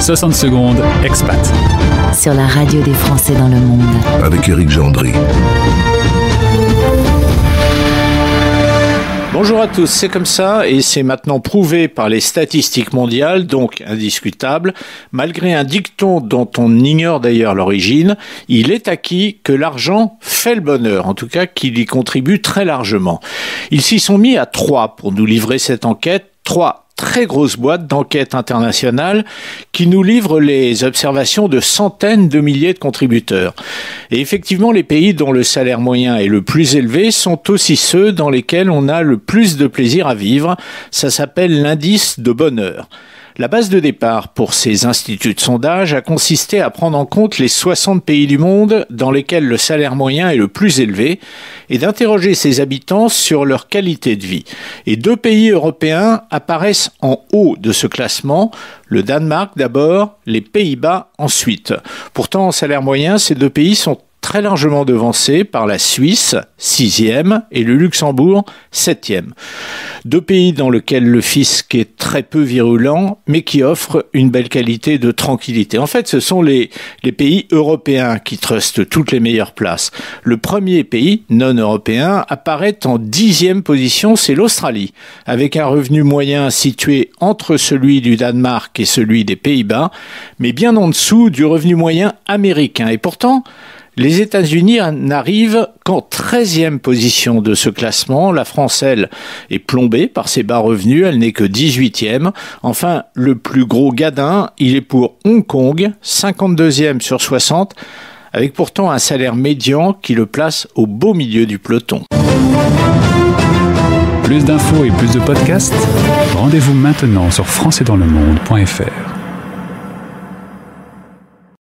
60 secondes, expat. Sur la radio des Français dans le monde. Avec Éric Gendry. Bonjour à tous, c'est comme ça et c'est maintenant prouvé par les statistiques mondiales, donc indiscutable. Malgré un dicton dont on ignore d'ailleurs l'origine, il est acquis que l'argent fait le bonheur, en tout cas qu'il y contribue très largement. Ils s'y sont mis à 3 pour nous livrer cette enquête, 3 très grosses boîtes d'enquête internationale qui nous livrent les observations de centaines de milliers de contributeurs. Et effectivement, les pays dont le salaire moyen est le plus élevé sont aussi ceux dans lesquels on a le plus de plaisir à vivre. Ça s'appelle l'indice de bonheur. La base de départ pour ces instituts de sondage a consisté à prendre en compte les 60 pays du monde dans lesquels le salaire moyen est le plus élevé et d'interroger ses habitants sur leur qualité de vie. Et 2 pays européens apparaissent en haut de ce classement, le Danemark d'abord, les Pays-Bas ensuite. Pourtant, en salaire moyen, ces 2 pays sont très largement devancés par la Suisse, 6e, et le Luxembourg, 7e. 2 pays dans lesquels le fisc est très peu virulent, mais qui offrent une belle qualité de tranquillité. En fait, ce sont les pays européens qui trustent toutes les meilleures places. Le premier pays non européen apparaît en 10e position, c'est l'Australie, avec un revenu moyen situé entre celui du Danemark et celui des Pays-Bas, mais bien en dessous du revenu moyen américain. Et pourtant, les États-Unis n'arrivent qu'en 13e position de ce classement. La France, elle, est plombée par ses bas revenus. Elle n'est que 18e. Enfin, le plus gros gadin, il est pour Hong Kong, 52e sur 60, avec pourtant un salaire médian qui le place au beau milieu du peloton. Plus d'infos et plus de podcasts, rendez-vous maintenant sur françaisdanslemonde.fr.